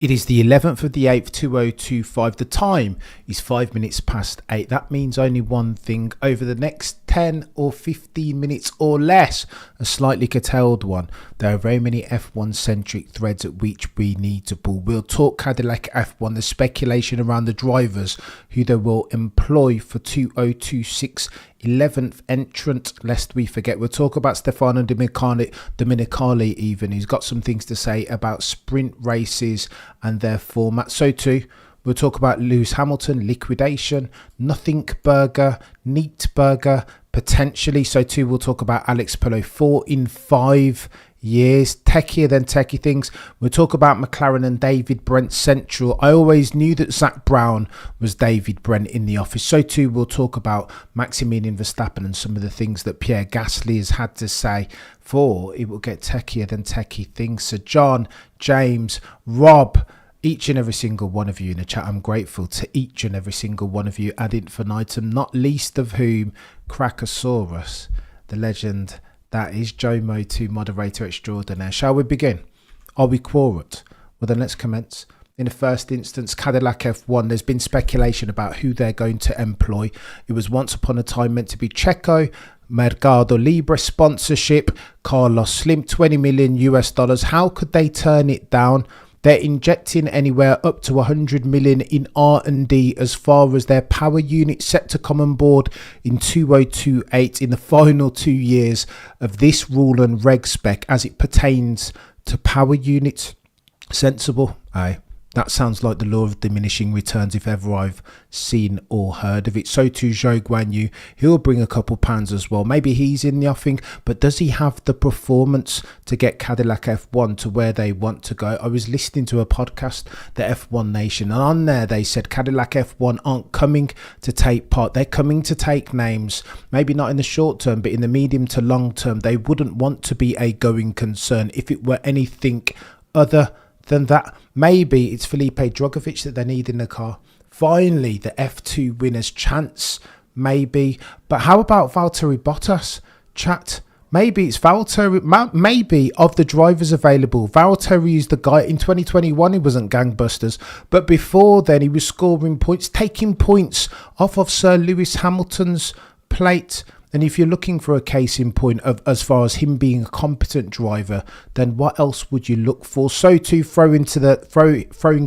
It is the 11th of the 8th, 2025. The time is 5 minutes past 8. That means only one thing. Over the next 10 or 15 minutes or less, a slightly curtailed one, there are very many F1 centric threads at which we need to pull. We'll talk Cadillac F1, the speculation around the drivers who they will employ for 2026 11th entrant, lest we forget. We'll talk about Stefano Domenicali even, who's got some things to say about sprint races and their format. So too, we'll talk about Lewis Hamilton, liquidation, nothing burger, neat burger, potentially. So too, we'll talk about Alex Palou, 4 in 5 years, techier than techie things. We'll talk about McLaren and David Brent Central. I always knew that Zach Brown was David Brent in the office. So too, we'll talk about Maximilian Verstappen and some of the things that Pierre Gasly has had to say. For it will get techier than techie things. So John, James, Rob, each and every single one of you in the chat, I'm grateful to each and every single one of you ad infinitum, not least of whom Crackosaurus, the legend that is Jomo 2 moderator extraordinaire. Shall we begin? Are we quorate? Well then let's commence. In the first instance, Cadillac F1, there's been speculation about who they're going to employ. It was once upon a time meant to be Checo, Mercado Libre sponsorship, Carlos Slim, 20 million US dollars. How could they turn it down? They're injecting anywhere up to 100 million in R&D as far as their power unit set to come on board in 2028 in the final 2 years of this rule and reg spec as it pertains to power units. Sensible, aye. That sounds like the law of diminishing returns if ever I've seen or heard of it. So too Zhou Guanyu, he'll bring a couple pounds as well. Maybe he's in the offing, but does he have the performance to get Cadillac F1 to where they want to go? I was listening to a podcast, the F1 Nation, and on there they said Cadillac F1 aren't coming to take part. They're coming to take names, maybe not in the short term, but in the medium to long term. They wouldn't want to be a going concern if it were anything other than that. Maybe it's Felipe Drugovich that they need in the car. Finally, the F2 winner's chance, maybe. But how about Valtteri Bottas? Chat. Maybe it's Valtteri. Maybe of the drivers available, Valtteri is the guy. In 2021, he wasn't gangbusters. But before then, he was scoring points, taking points off of Sir Lewis Hamilton's plate. And if you're looking for a case in point of as far as him being a competent driver, then what else would you look for? So to throwing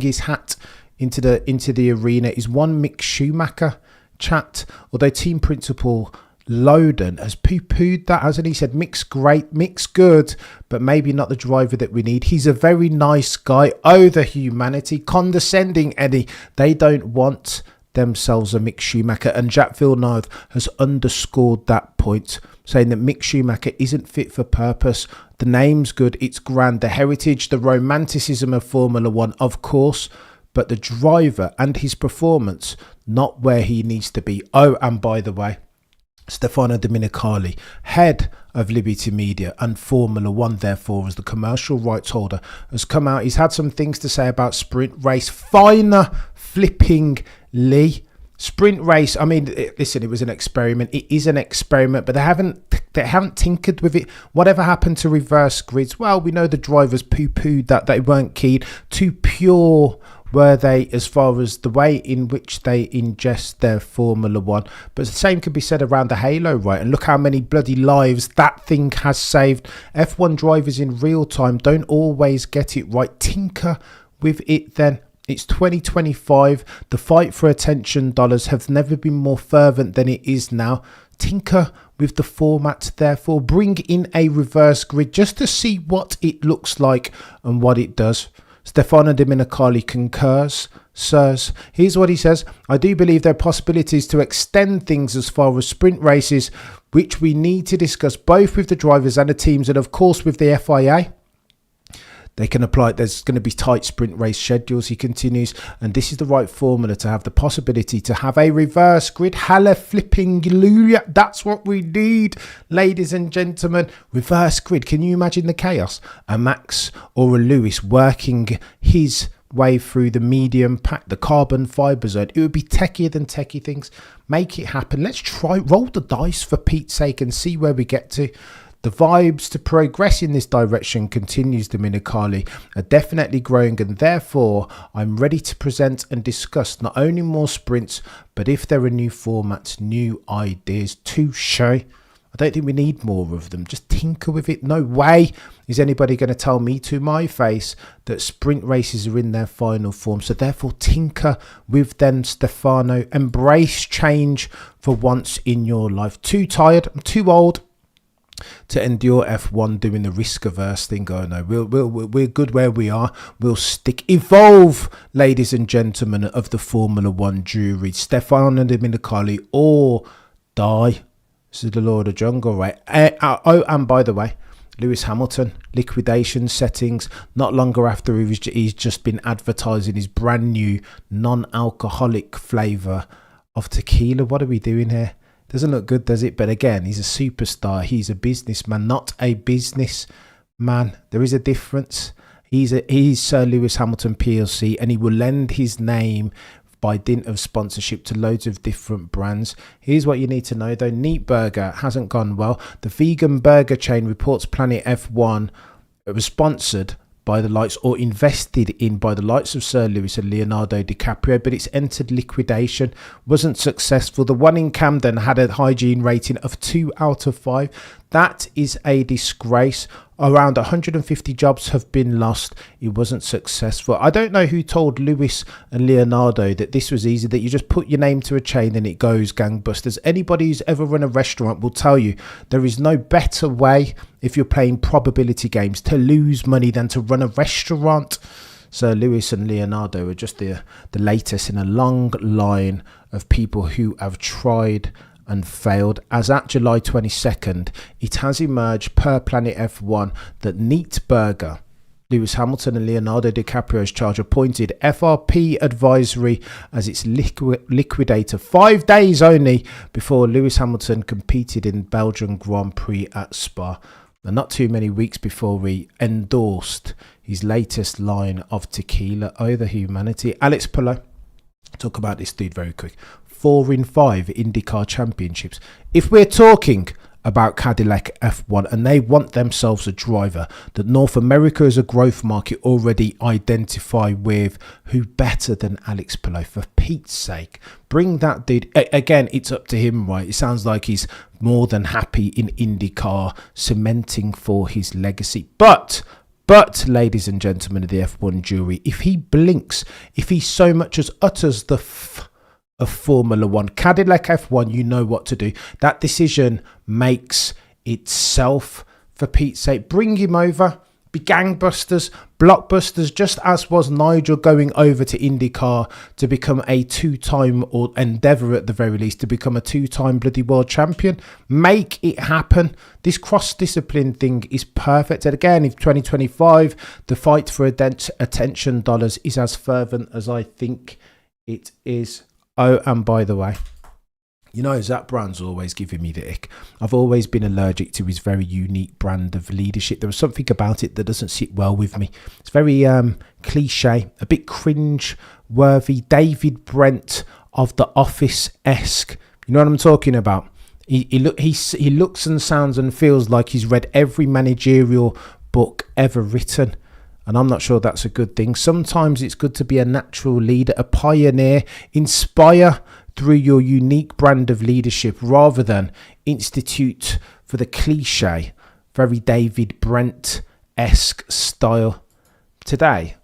his hat into the arena is one Mick Schumacher. Chat. Although team principal Loden has poo-pooed that, hasn't he? Said Mick's great, Mick's good, but maybe not the driver that we need. He's a very nice guy. Oh, the humanity. Condescending, Eddie. They don't want themselves a Mick Schumacher, and Jacques Villeneuve has underscored that point, saying that Mick Schumacher isn't fit for purpose. The name's good, it's grand, the heritage, the romanticism of Formula One, of course, but the driver and his performance not where he needs to be. Oh, and by the way, Stefano Domenicali, head of Liberty Media and Formula One, therefore, as the commercial rights holder, has come out. He's had some things to say about sprint race. Finer flipping Lee. Sprint race, I mean, listen, it was an experiment. It is an experiment, but they haven't tinkered with it. Whatever happened to reverse grids? Well, we know the drivers poo-pooed that. They weren't keen. Too pure were they as far as the way in which they ingest their Formula One. But the same could be said around the Halo, right? And look how many bloody lives that thing has saved. F1 drivers in real time don't always get it right. Tinker with it then. It's 2025. The fight for attention dollars have never been more fervent than it is now. Tinker with the format, therefore. Bring in a reverse grid just to see what it looks like and what it does. Stefano Domenicali concurs. Sirs, here's what he says. I do believe there are possibilities to extend things as far as sprint races, which we need to discuss both with the drivers and the teams and of course with the FIA. They can apply. There's going to be tight sprint race schedules, he continues, and this is the right formula to have the possibility to have a reverse grid. Halla flipping hallelujah. That's what we need, ladies and gentlemen. Reverse grid. Can you imagine the chaos? A Max or a Lewis working his way through the medium pack, the carbon fiber zone. It would be techier than techie things. Make it happen. Let's try, roll the dice for Pete's sake and see where we get to. The vibes to progress in this direction continues. Dominicali are definitely growing, and therefore I'm ready to present and discuss not only more sprints, but if there are new formats, new ideas. Touche. I don't think we need more of them. Just tinker with it. No way is anybody going to tell me to my face that sprint races are in their final form. So therefore tinker with them, Stefano. Embrace change for once in your life. Too tired, I'm too old to endure F1 doing the risk-averse thing. Oh no, we're good where we are. We'll stick. Evolve, ladies and gentlemen of the Formula One jury. Stefano Dominicali or die. This is the law of the jungle, right? Oh, and by the way, Lewis Hamilton, liquidation settings. Not longer after he's just been advertising his brand new non-alcoholic flavour of tequila. What are we doing here? Doesn't look good, does it? But again, he's a superstar. He's a businessman, not a businessman. There is a difference. He's Sir Lewis Hamilton PLC, and he will lend his name by dint of sponsorship to loads of different brands. Here's what you need to know though. Neat Burger hasn't gone well. The vegan burger chain reports Planet F1 was sponsored by the likes or invested in by the likes of Sir Lewis and Leonardo DiCaprio, but it's entered liquidation. Wasn't successful. The one in Camden had a hygiene rating of 2 out of 5. That is a disgrace. Around 150 jobs have been lost. It wasn't successful. I don't know who told Lewis and Leonardo that this was easy, that you just put your name to a chain and it goes gangbusters. Anybody who's ever run a restaurant will tell you there is no better way, if you're playing probability games, to lose money than to run a restaurant. So Lewis and Leonardo are just the latest in a long line of people who have tried and failed. As at July 22nd, it has emerged per Planet F1 that Neat Burger, Lewis Hamilton and Leonardo DiCaprio's charge, appointed FRP advisory as its liquidator 5 days only before Lewis Hamilton competed in Belgian Grand Prix at Spa, and not too many weeks before he endorsed his latest line of tequila. Oh, the humanity. Alex Palou, talk about this dude very quick. 4 in 5 IndyCar championships. If we're talking about Cadillac F1 and they want themselves a driver that North America as a growth market already identify with, who better than Alex Palou? For Pete's sake, bring that dude. Again, it's up to him, right? It sounds like he's more than happy in IndyCar, cementing for his legacy. But ladies and gentlemen of the F1 jury, if he blinks, if he so much as utters the of Formula One, Cadillac F1, you know what to do. That decision makes itself. For Pete's sake, bring him over. Be gangbusters, blockbusters, just as was Nigel going over to IndyCar to become a 2-time, or endeavour at the very least, to become a 2-time bloody world champion. Make it happen. This cross-discipline thing is perfect. And again, in 2025, the fight for attention dollars is as fervent as I think it is. Oh, and by the way, you know, Zach Brown's always giving me the ick. I've always been allergic to his very unique brand of leadership. There was something about it that doesn't sit well with me. It's very cliche, a bit cringe-worthy, David Brent of The Office-esque. You know what I'm talking about? He looks and sounds and feels like he's read every managerial book ever written. And I'm not sure that's a good thing. Sometimes it's good to be a natural leader, a pioneer, inspire through your unique brand of leadership rather than institute for the cliche, very David Brent-esque style. Today,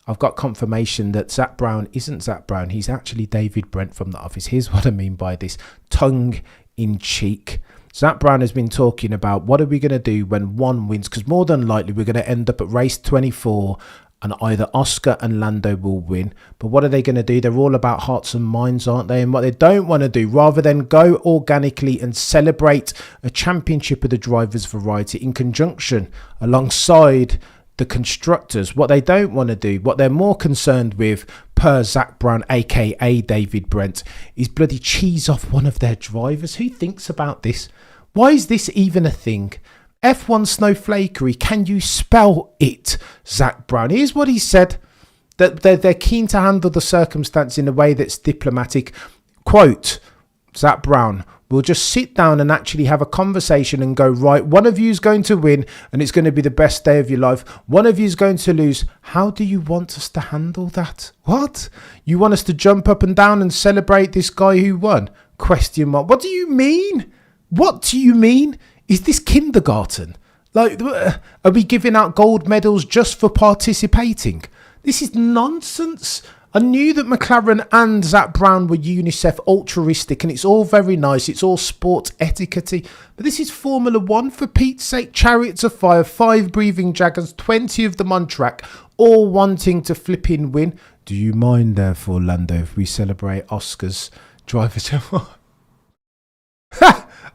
I've got confirmation that Zach Brown isn't Zach Brown. He's actually David Brent from The Office. Here's what I mean by this. Tongue in cheek. Zach Brown has been talking about what are we going to do when one wins, because more than likely we're going to end up at race 24 and either Oscar and Lando will win. But what are they going to do? They're all about hearts and minds, aren't they? And what they don't want to do, rather than go organically and celebrate a championship of the drivers' variety in conjunction alongside the constructors, what they don't want to do, what they're more concerned with, per Zach Brown, aka David Brent, is bloody cheese off one of their drivers. Who thinks about this? Why is this even a thing? F1 snowflakery, can you spell it, Zach Brown? Here's what he said, that they're keen to handle the circumstance in a way that's diplomatic. Quote, Zach Brown, We'll just sit down and actually have a conversation and go, right, one of you is going to win and it's going to be the best day of your life. One of you is going to lose. How do you want us to handle that? What? You want us to jump up and down and celebrate this guy who won? Question mark. What do you mean? What do you mean? Is this kindergarten? Like, are we giving out gold medals just for participating? This is nonsense. I knew that McLaren and Zak Brown were UNICEF altruistic and it's all very nice. It's all sport etiquette. But this is Formula One, for Pete's sake. Chariots of Fire, 5 breathing dragons, 20 of them on track, all wanting to flipping win. Do you mind, therefore, Lando, if we celebrate Oscar's driver's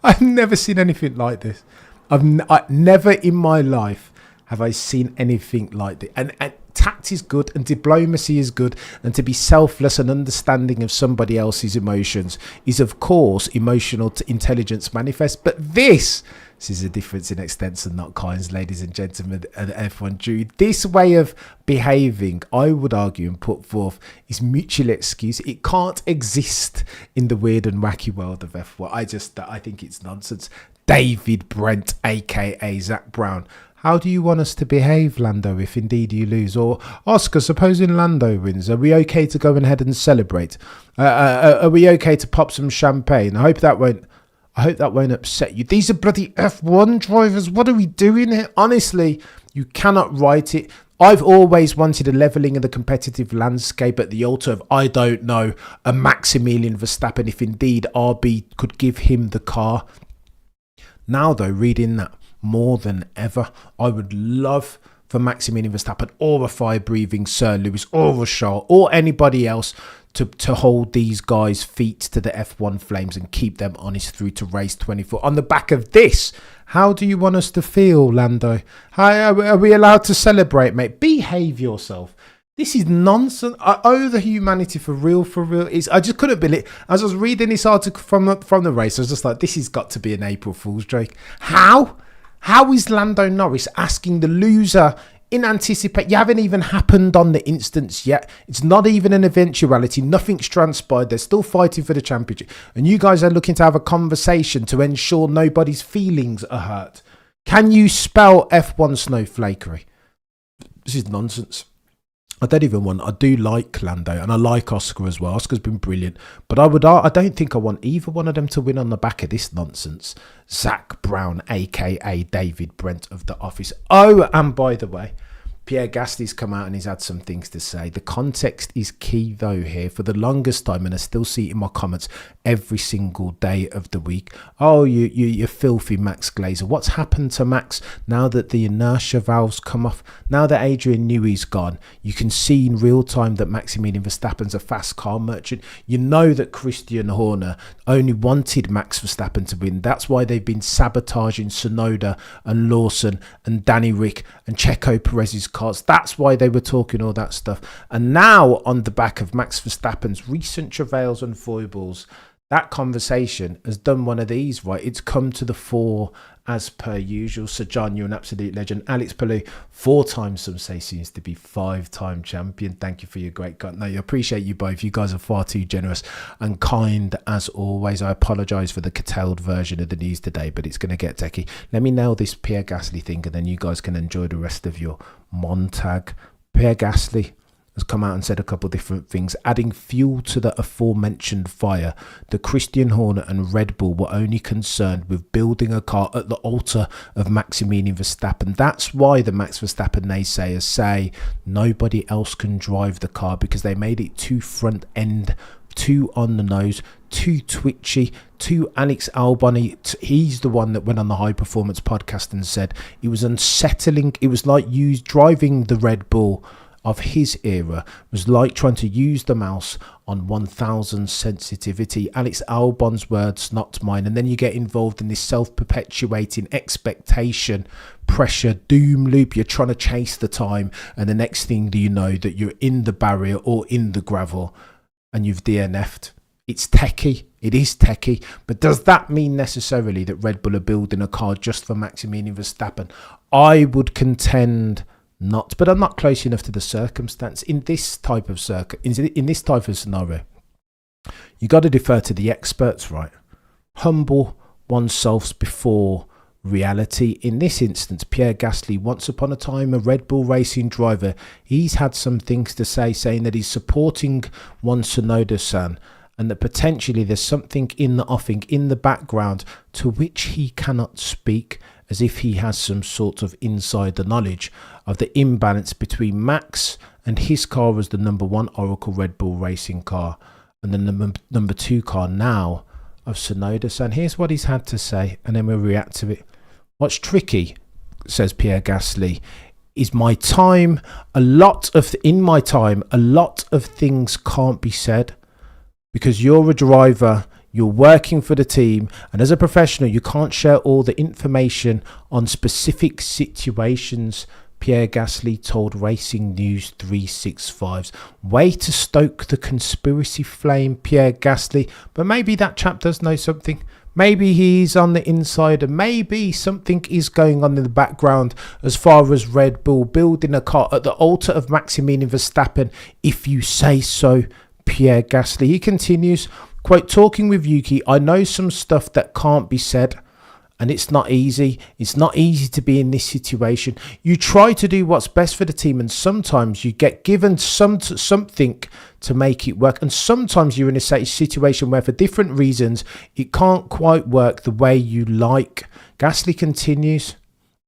I've never seen anything like this. I never in my life have I seen anything like this. And tact is good and diplomacy is good, and to be selfless and understanding of somebody else's emotions is, of course, emotional intelligence manifest. But this is a difference in extents and not kinds, ladies and gentlemen, and F1 jury. This way of behaving, I would argue and put forth, is mutual excuse. It can't exist in the weird and wacky world of F1. I think it's nonsense. David Brent, aka Zak Brown. How do you want us to behave, Lando, if indeed you lose? Or Oscar, supposing Lando wins, are we okay to go ahead and celebrate? Are we okay to pop some champagne? I hope that won't upset you. These are bloody F1 drivers. What are we doing here? Honestly, you cannot write it. I've always wanted a levelling of the competitive landscape at the altar of, I don't know, a Maximilian Verstappen, if indeed RB could give him the car. Now, though, reading that more than ever, I would love for Maximilian Verstappen or a fire-breathing Sir Lewis or a Charles or anybody else to hold these guys' feet to the F1 flames and keep them honest through to race 24. On the back of this, how do you want us to feel, Lando? Are we allowed to celebrate, mate? Behave yourself. This is nonsense. I owe the humanity for real. I just couldn't believe it. As I was reading this article from the race, I was just like, this has got to be an April Fool's joke. How is Lando Norris asking the loser in anticipate? You haven't even happened on the instance yet. It's not even an eventuality. Nothing's transpired. They're still fighting for the championship. And you guys are looking to have a conversation to ensure nobody's feelings are hurt. Can you spell F1 snowflakery? This is nonsense. I do like Lando and I like Oscar as well. Oscar's been brilliant, but I don't think I want either one of them to win on the back of this nonsense. Zak Brown, aka David Brent of The Office. Oh, and by the way, Pierre Gasly's come out and he's had some things to say. The context is key though here. For the longest time, and I still see it in my comments every single day of the week. Oh, you filthy Max Glazer. What's happened to Max now that the inertia valves come off? Now that Adrian Newey's gone, you can see in real time that Maximilian Verstappen's a fast car merchant. You know that Christian Horner only wanted Max Verstappen to win. That's why they've been sabotaging Tsunoda and Lawson and Danny Rick and Checo Perez's cars. That's why they were talking all that stuff. And now, on the back of Max Verstappen's recent travails and foibles, that conversation has done one of these, right? It's come to the fore as per usual. Sir John, you're an absolute legend. Alex Palou, 4 times, some say, seems to be 5-time champion. Thank you for your great cut. No, I appreciate you both. You guys are far too generous and kind as always. I apologise for the curtailed version of the news today, but it's going to get techie. Let me nail this Pierre Gasly thing and then you guys can enjoy the rest of your Montag. Pierre Gasly has come out and said a couple of different things, adding fuel to the aforementioned fire. The Christian Horner and Red Bull were only concerned with building a car at the altar of Maximilian Verstappen. That's why the Max Verstappen naysayers say nobody else can drive the car, because they made it too front end, too on the nose, too twitchy, too Alex Albon. He's the one that went on the High Performance podcast and said it was unsettling. It was like you driving the Red Bull of his era was like trying to use the mouse on 1000 sensitivity. Alex Albon's words, not mine. And then you get involved in this self-perpetuating expectation, pressure, doom loop. You're trying to chase the time, and the next thing do you know that you're in the barrier or in the gravel and you've DNF'd. It's techie. It is techie. But does that mean necessarily that Red Bull are building a car just for Maximilian Verstappen? I would contend not, but I'm not close enough to the circumstance. In this type of scenario, you got to defer to the experts, right? humble oneself before reality. In this instance, Pierre Gasly, once upon a time a Red Bull Racing driver, he's had some things to say, saying that he's supporting one Tsunoda-san, and that potentially there's something in the offing, in the background, to which he cannot speak, as if he has some sort of insider knowledge of the imbalance between Max and his car as the number one Oracle Red Bull Racing car, and the number two car now of Tsunoda-san. Here's what he's had to say, and then we'll react to it. What's tricky, says Pierre Gasly, is in my time, a lot of things can't be said, because you're a driver, you're working for the team, and as a professional, you can't share all the information on specific situations, Pierre Gasly told Racing News 365's. Way to stoke the conspiracy flame, Pierre Gasly, but maybe that chap does know something. Maybe he's on the inside, and maybe something is going on in the background as far as Red Bull building a car at the altar of Maximilian Verstappen, if you say so, Pierre Gasly. He continues, quote, talking with Yuki, I know some stuff that can't be said. And it's not easy. It's not easy to be in this situation. You try to do what's best for the team, and sometimes you get given something to make it work. And sometimes you're in a situation where, for different reasons, it can't quite work the way you like. Gasly continues.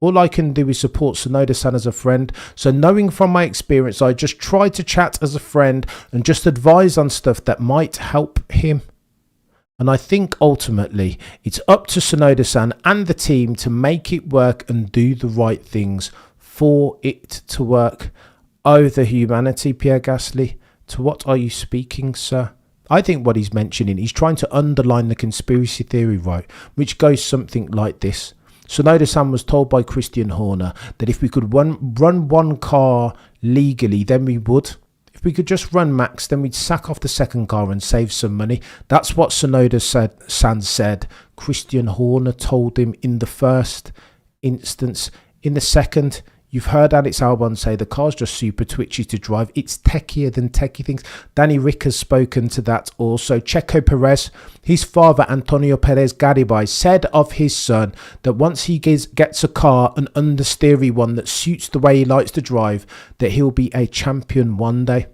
All I can do is support Tsunoda-san as a friend. So knowing from my experience, I just try to chat as a friend and just advise on stuff that might help him. And I think ultimately it's up to Tsunoda-san and the team to make it work and do the right things for it to work. Oh, the humanity, Pierre Gasly. To what are you speaking, sir? I think what he's mentioning, he's trying to underline the conspiracy theory, right? Which goes something like this. Tsunoda-san was told by Christian Horner that if we could run one car legally, then we would. If we could just run Max, then we'd sack off the second car and save some money. That's what Tsunoda-san said. Christian Horner told him in the first instance. In the second, you've heard Alex Albon say the car's just super twitchy to drive. It's techier than techie things. Danny Rick has spoken to that also. Checo Perez, his father Antonio Perez Garibay, said of his son that once he gets a car, an understeery one that suits the way he likes to drive, that he'll be a champion one day.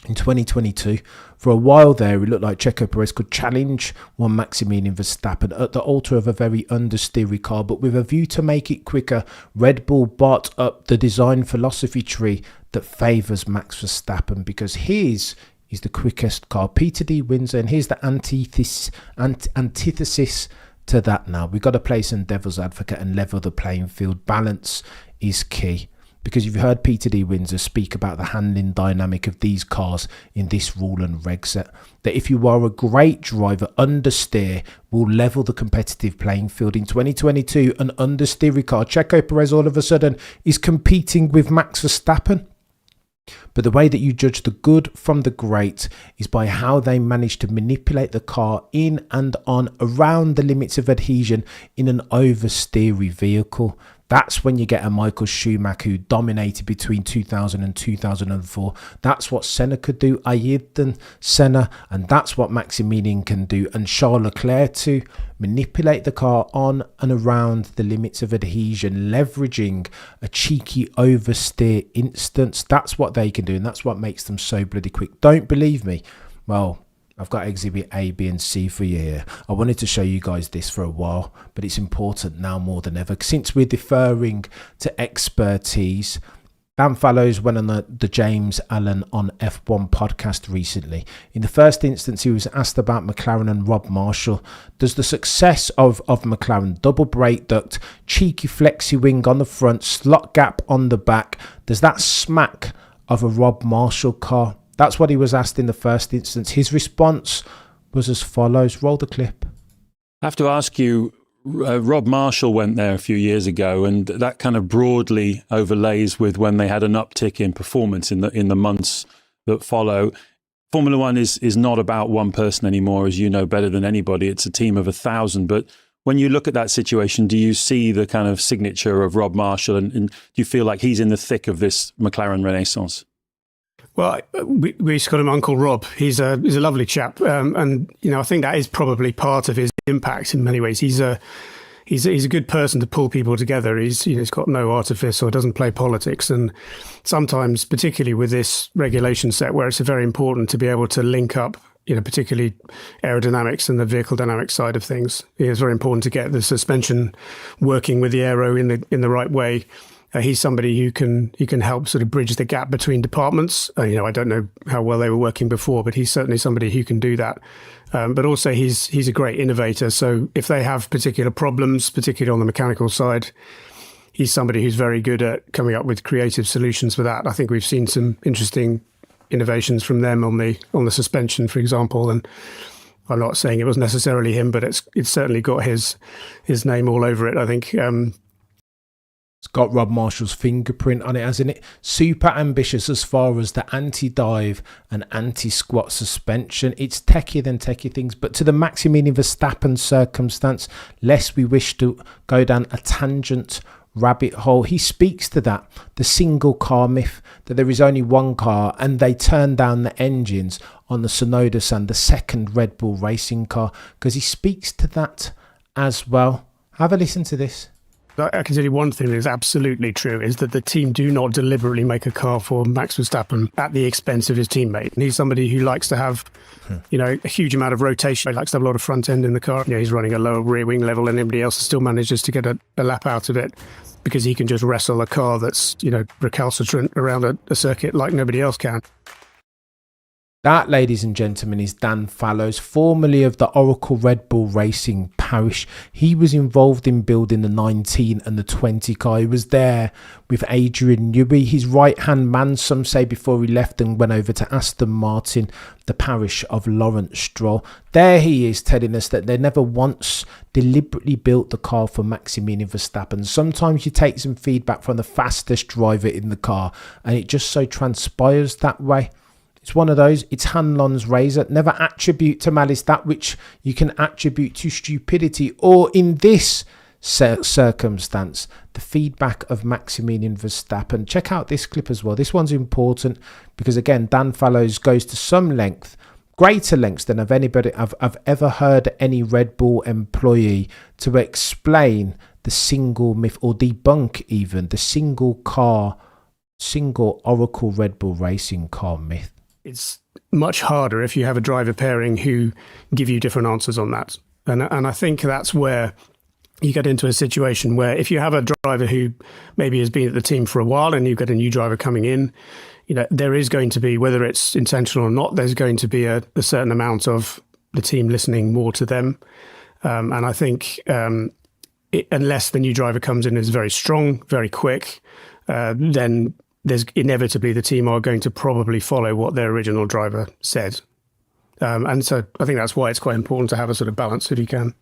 In 2022, for a while there, it looked like Checo Perez could challenge one Maximilian Verstappen at the altar of a very understeery car, but with a view to make it quicker, Red Bull bought up the design philosophy tree that favours Max Verstappen, because his is the quickest car. Peter D wins, and here's the antithesis to that now. We've got to play some devil's advocate and level the playing field. Balance is key. Because you've heard Peter D. Windsor speak about the handling dynamic of these cars in this rule and reg set. That if you are a great driver, understeer will level the competitive playing field. In 2022, an understeery car, Checo Perez, all of a sudden is competing with Max Verstappen. But the way that you judge the good from the great is by how they manage to manipulate the car in and on around the limits of adhesion in an oversteery vehicle. That's when you get a Michael Schumacher who dominated between 2000 and 2004. That's what Senna could do, Ayrton Senna, and that's what Maximilian can do, and Charles Leclerc too. Manipulate the car on and around the limits of adhesion, leveraging a cheeky oversteer instance. That's what they can do, and that's what makes them so bloody quick. Don't believe me? Well, I've got exhibit A, B and C for you here. I wanted to show you guys this for a while, but it's important now more than ever. Since we're deferring to expertise, Dan Fallows went on the James Allen on F1 podcast recently. In the first instance, he was asked about McLaren and Rob Marshall. Does the success of McLaren, double brake duct, cheeky flexi wing on the front, slot gap on the back, does that smack of a Rob Marshall car? That's what he was asked in the first instance. His response was as follows. Roll the clip. I have to ask you, Rob Marshall went there a few years ago, and that kind of broadly overlays with when they had an uptick in performance in the months that follow. Formula One is not about one person anymore, as you know better than anybody. It's a team of 1,000. But when you look at that situation, do you see the kind of signature of Rob Marshall, and do you feel like he's in the thick of this McLaren renaissance? Well, we just got him Uncle Rob. He's a lovely chap, and I think that is probably part of his impact in many ways. He's a good person to pull people together. He's got no artifice or doesn't play politics. And sometimes, particularly with this regulation set, where it's very important to be able to link up, particularly aerodynamics and the vehicle dynamics side of things. It's very important to get the suspension working with the aero in the right way. He's somebody who can help sort of bridge the gap between departments. I don't know how well they were working before, but he's certainly somebody who can do that. But also he's a great innovator. So if they have particular problems, particularly on the mechanical side, he's somebody who's very good at coming up with creative solutions for that. I think we've seen some interesting innovations from them on the suspension, for example. And I'm not saying it was necessarily him, but it's certainly got his name all over it, I think. It's got Rob Marshall's fingerprint on it, hasn't it? Super ambitious as far as the anti-dive and anti-squat suspension. It's techier than techie things, but to the Maximilian Verstappen circumstance, lest we wish to go down a tangent rabbit hole, he speaks to that, the single car myth, that there is only one car and they turn down the engines on the Sonoda-san, the second Red Bull racing car, because he speaks to that as well. Have a listen to this. I can tell you one thing that is absolutely true, is that the team do not deliberately make a car for Max Verstappen at the expense of his teammate. And he's somebody who likes to have, a huge amount of rotation. He likes to have a lot of front end in the car. He's running a lower rear wing level and everybody else still manages to get a lap out of it because he can just wrestle a car that's, recalcitrant around a circuit like nobody else can. That, ladies and gentlemen, is Dan Fallows, formerly of the Oracle Red Bull Racing parish. He was involved in building the 19 and the 20 car. He was there with Adrian Newey, his right-hand man, some say, before he left and went over to Aston Martin, the parish of Lawrence Stroll. There he is telling us that they never once deliberately built the car for Maximilian Verstappen. Sometimes you take some feedback from the fastest driver in the car and it just so transpires that way. It's one of those, it's Hanlon's razor. Never attribute to malice that which you can attribute to stupidity, or in this circumstance, the feedback of Maximilian Verstappen. Check out this clip as well. This one's important because, again, Dan Fallows goes to some length, greater lengths than I've ever heard any Red Bull employee to explain the single myth, or debunk even the single Oracle Red Bull racing car myth. It's much harder if you have a driver pairing who give you different answers on that. And I think that's where you get into a situation where if you have a driver who maybe has been at the team for a while and you've got a new driver coming in, there is going to be, whether it's intentional or not, there's going to be a certain amount of the team listening more to them. And I think unless the new driver comes in and is very strong, very quick, then there's inevitably the team are going to probably follow what their original driver said. And so I think that's why it's quite important to have a sort of balance if you can.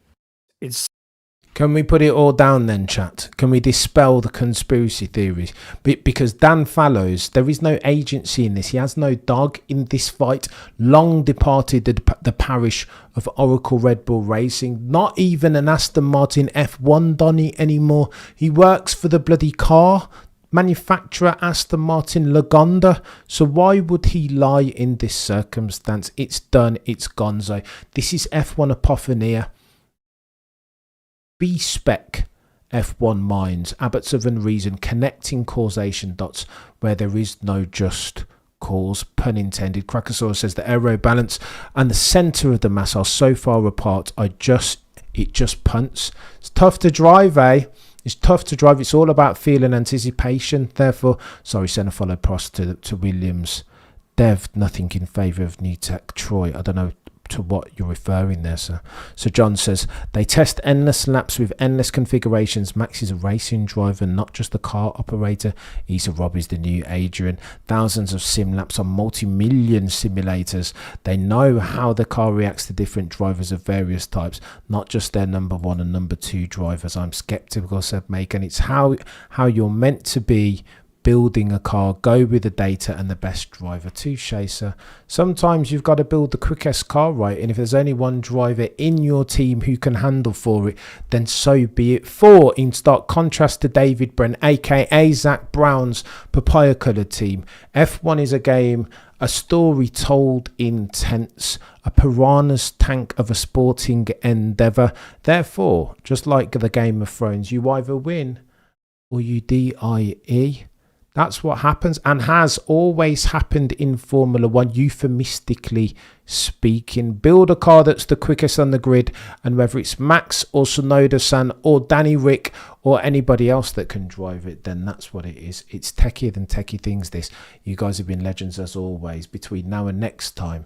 Can we put it all down then, chat? Can we dispel the conspiracy theories? Because Dan Fallows, there is no agency in this. He has no dog in this fight. Long departed the parish of Oracle Red Bull Racing. Not even an Aston Martin F1 Donny anymore. He works for the bloody car manufacturer Aston Martin Lagonda. So why would he lie in this circumstance? It's done. It's gonzo. This is F1 Apophenia. B-spec F1 minds, abbots of unreason, connecting causation dots where there is no just cause, pun intended. Crackosaurus says the aero balance and the centre of the mass are so far apart, it just punts. It's tough to drive, eh? It's tough to drive. It's all about feel and anticipation. Therefore, sorry, send a follow prost to Williams. Dev, nothing in favour of New Tech Troy. I don't know to what you're referring there, sir. So John says, they test endless laps with endless configurations. Max is a racing driver, not just a car operator. Isa Rob is the new Adrian. Thousands of sim laps on multi-million simulators. They know how the car reacts to different drivers of various types, not just their number one and number two drivers. I'm skeptical, said Megan. It's how you're meant to be building a car. Go with the data and the best driver. Touche, sir. Sometimes you've got to build the quickest car, right? And if there's only one driver in your team who can handle for it, then so be it. 4 in stark contrast to David Brent, aka Zach Brown's papaya coloured team. F1 is a game A story told in tense, a piranha's tank of a sporting endeavour. Therefore, just like the Game of Thrones, you either win or you die. That's what happens and has always happened in Formula One, euphemistically speaking. Build a car that's the quickest on the grid, and whether it's Max or Sonoda-san or Danny Rick or anybody else that can drive it, then that's what it is. It's techier than techie things, this. You guys have been legends as always. Between now and next time,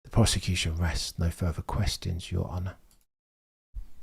the prosecution rests. No further questions, Your Honour.